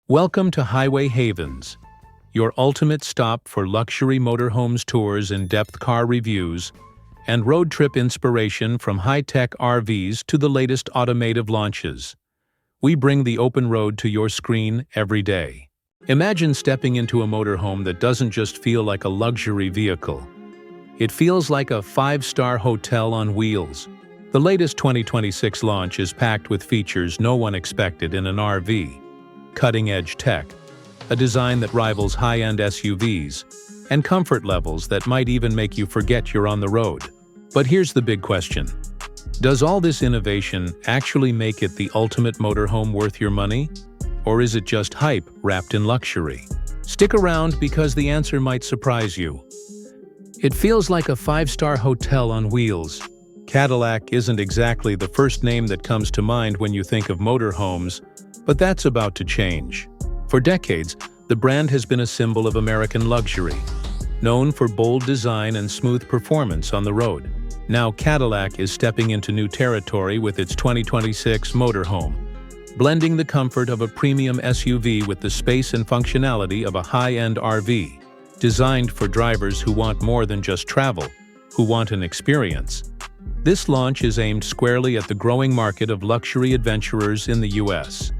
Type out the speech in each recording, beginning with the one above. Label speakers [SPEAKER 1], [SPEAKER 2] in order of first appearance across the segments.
[SPEAKER 1] Welcome to Highway Havens, your ultimate stop for luxury motorhomes tours, in-depth car reviews, and road trip inspiration from high-tech RVs to the latest automotive launches. We bring the open road to your screen every day. Imagine stepping into a motorhome that doesn't just feel like a luxury vehicle. It feels like a five-star hotel on wheels. The latest 2026 launch is packed with features no one expected in an RV. Cutting-edge tech, a design that rivals high-end SUVs, and comfort levels that might even make you forget you're on the road. But here's the big question. Does all this innovation actually make it the ultimate motorhome worth your money? Or is it just hype wrapped in luxury? Stick around because the answer might surprise you. It feels like a five-star hotel on wheels. Cadillac isn't exactly the first name that comes to mind when you think of motorhomes, but that's about to change. For decades, the brand has been a symbol of American luxury, known for bold design and smooth performance on the road. Now Cadillac is stepping into new territory with its 2026 Motorhome, blending the comfort of a premium SUV with the space and functionality of a high-end RV, designed for drivers who want more than just travel, who want an experience. This launch is aimed squarely at the growing market of luxury adventurers in the US.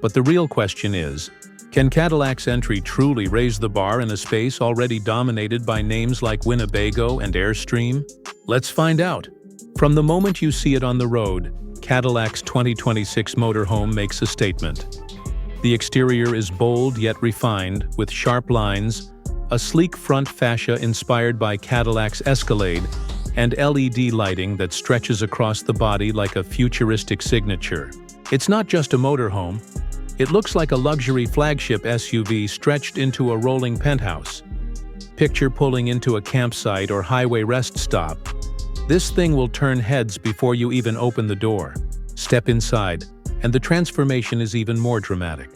[SPEAKER 1] But the real question is, can Cadillac's entry truly raise the bar in a space already dominated by names like Winnebago and Airstream? Let's find out. From the moment you see it on the road, Cadillac's 2026 Motorhome makes a statement. The exterior is bold yet refined, with sharp lines, a sleek front fascia inspired by Cadillac's Escalade, and LED lighting that stretches across the body like a futuristic signature. It's not just a motorhome. It looks like a luxury flagship SUV stretched into a rolling penthouse. Picture pulling into a campsite or highway rest stop. This thing will turn heads before you even open the door. Step inside, and the transformation is even more dramatic.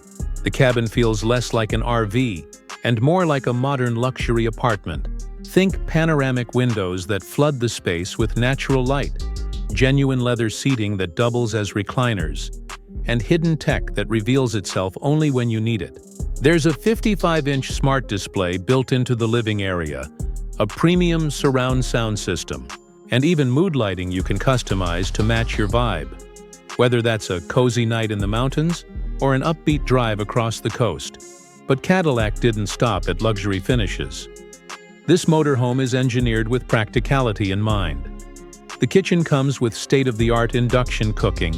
[SPEAKER 1] The cabin feels less like an RV and more like a modern luxury apartment. Think panoramic windows that flood the space with natural light, genuine leather seating that doubles as recliners, and hidden tech that reveals itself only when you need it. There's a 55-inch smart display built into the living area, a premium surround sound system, and even mood lighting you can customize to match your vibe, whether that's a cozy night in the mountains or an upbeat drive across the coast. But Cadillac didn't stop at luxury finishes. This motorhome is engineered with practicality in mind. The kitchen comes with state-of-the-art induction cooking,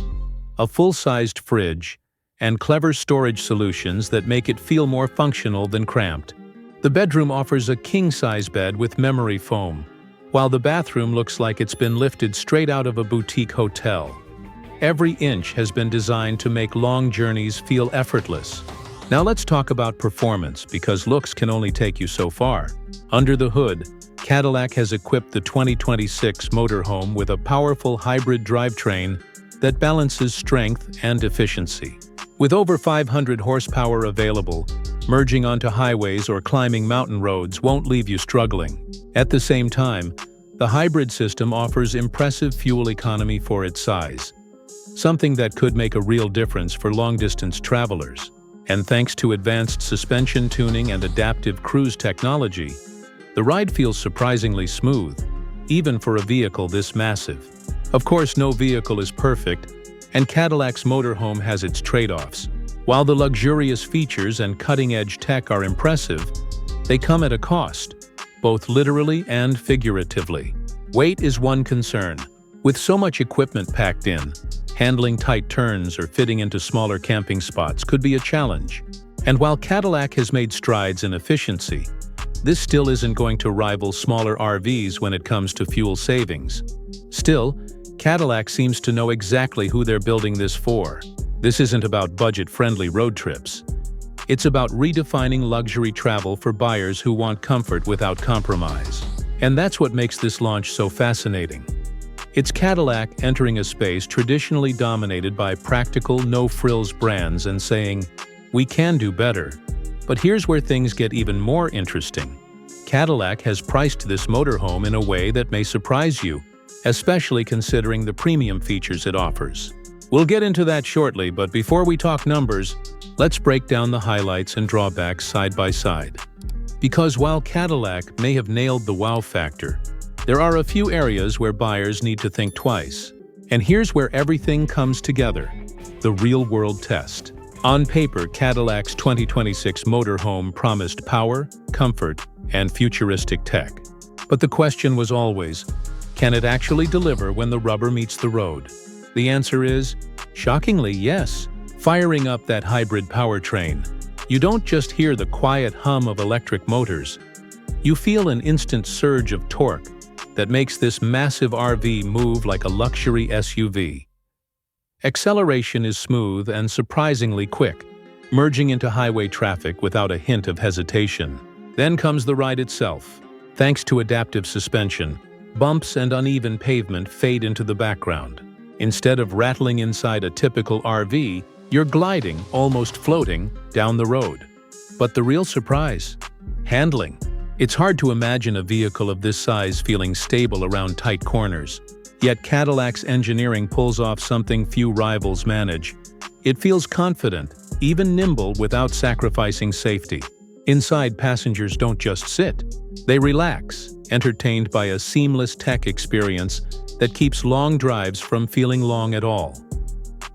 [SPEAKER 1] a full-sized fridge, and clever storage solutions that make it feel more functional than cramped. The bedroom offers a king-size bed with memory foam, while the bathroom looks like it's been lifted straight out of a boutique hotel. Every inch has been designed to make long journeys feel effortless. Now let's talk about performance, because looks can only take you so far. Under the hood, Cadillac has equipped the 2026 Motorhome with a powerful hybrid drivetrain that balances strength and efficiency. With over 500 horsepower available, merging onto highways or climbing mountain roads won't leave you struggling. At the same time, the hybrid system offers impressive fuel economy for its size, something that could make a real difference for long-distance travelers. And thanks to advanced suspension tuning and adaptive cruise technology, the ride feels surprisingly smooth, even for a vehicle this massive. Of course, no vehicle is perfect, and Cadillac's Motorhome has its trade-offs. While the luxurious features and cutting-edge tech are impressive, they come at a cost, both literally and figuratively. Weight is one concern. With so much equipment packed in, handling tight turns or fitting into smaller camping spots could be a challenge. And while Cadillac has made strides in efficiency, this still isn't going to rival smaller RVs when it comes to fuel savings. Still, Cadillac seems to know exactly who they're building this for. This isn't about budget-friendly road trips. It's about redefining luxury travel for buyers who want comfort without compromise. And that's what makes this launch so fascinating. It's Cadillac entering a space traditionally dominated by practical, no-frills brands and saying, "We can do better." But here's where things get even more interesting. Cadillac has priced this motorhome in a way that may surprise you, especially considering the premium features it offers. We'll get into that shortly, but before we talk numbers, Let's break down the highlights and drawbacks side by side. Because while Cadillac may have nailed the wow factor, there are a few areas where buyers need to think twice. And here's where everything comes together: the real-world test. On paper, Cadillac's 2026 Motorhome promised power, comfort, and futuristic tech. But the question was always, can it actually deliver when the rubber meets the road? The answer is, shockingly, yes. Firing up that hybrid powertrain, you don't just hear the quiet hum of electric motors. You feel an instant surge of torque that makes this massive RV move like a luxury SUV. Acceleration is smooth and surprisingly quick, merging into highway traffic without a hint of hesitation. Then comes the ride itself. Thanks to adaptive suspension, bumps and uneven pavement fade into the background. Instead of rattling inside a typical RV, you're gliding, almost floating, down the road. But the real surprise? Handling. It's hard to imagine a vehicle of this size feeling stable around tight corners. Yet Cadillac's engineering pulls off something few rivals manage. It feels confident, even nimble without sacrificing safety. Inside, passengers don't just sit. They relax, entertained by a seamless tech experience that keeps long drives from feeling long at all.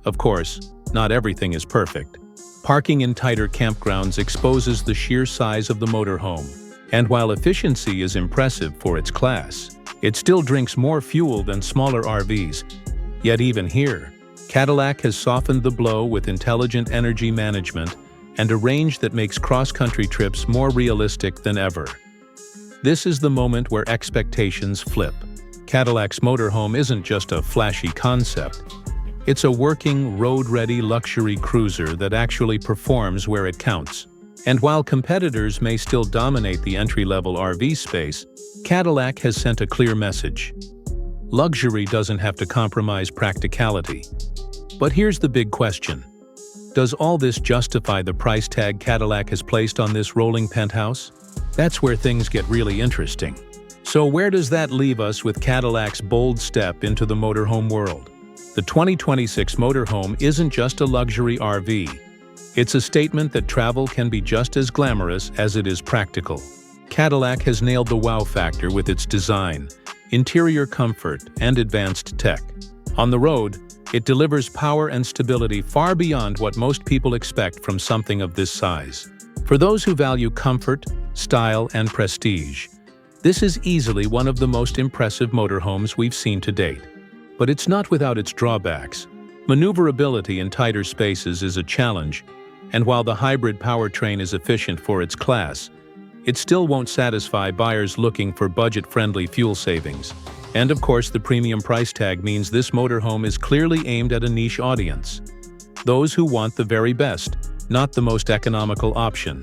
[SPEAKER 1] Of course, not everything is perfect. Parking in tighter campgrounds exposes the sheer size of the motorhome. And while efficiency is impressive for its class, it still drinks more fuel than smaller RVs. Yet even here, Cadillac has softened the blow with intelligent energy management and a range that makes cross-country trips more realistic than ever. This is the moment where expectations flip. Cadillac's motorhome isn't just a flashy concept. It's a working, road-ready luxury cruiser that actually performs where it counts. And while competitors may still dominate the entry-level RV space, Cadillac has sent a clear message. Luxury doesn't have to compromise practicality. But here's the big question. Does all this justify the price tag Cadillac has placed on this rolling penthouse? That's where things get really interesting. So where does that leave us with Cadillac's bold step into the motorhome world? The 2026 Motorhome isn't just a luxury RV. It's a statement that travel can be just as glamorous as it is practical. Cadillac has nailed the wow factor with its design, interior comfort, and advanced tech. On the road, it delivers power and stability far beyond what most people expect from something of this size. For those who value comfort, style, and prestige, this is easily one of the most impressive motorhomes we've seen to date. But it's not without its drawbacks. Maneuverability in tighter spaces is a challenge, and while the hybrid powertrain is efficient for its class, it still won't satisfy buyers looking for budget-friendly fuel savings. And of course, the premium price tag means this motorhome is clearly aimed at a niche audience. Those who want the very best, not the most economical option.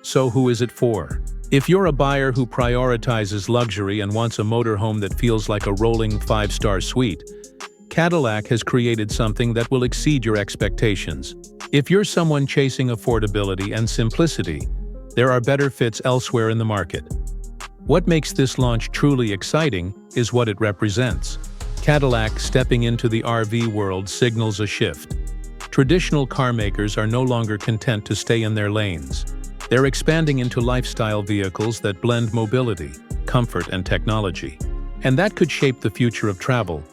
[SPEAKER 1] So who is it for? If you're a buyer who prioritizes luxury and wants a motorhome that feels like a rolling 5-star suite, Cadillac has created something that will exceed your expectations. If you're someone chasing affordability and simplicity, there are better fits elsewhere in the market. What makes this launch truly exciting is what it represents. Cadillac stepping into the RV world signals a shift. Traditional car makers are no longer content to stay in their lanes. They're expanding into lifestyle vehicles that blend mobility, comfort, and technology. And that could shape the future of travel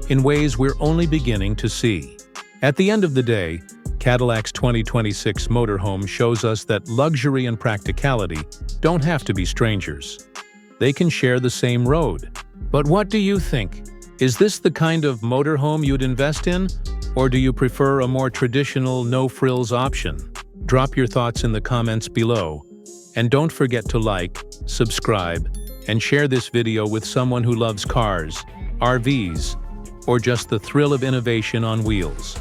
[SPEAKER 1] in ways we're only beginning to see. At the end of the day, Cadillac's 2026 Motorhome shows us that luxury and practicality don't have to be strangers. They can share the same road. But what do you think? Is this the kind of motorhome you'd invest in? Or do you prefer a more traditional, no-frills option? Drop your thoughts in the comments below. And don't forget to like, subscribe, and share this video with someone who loves cars, RVs, or just the thrill of innovation on wheels.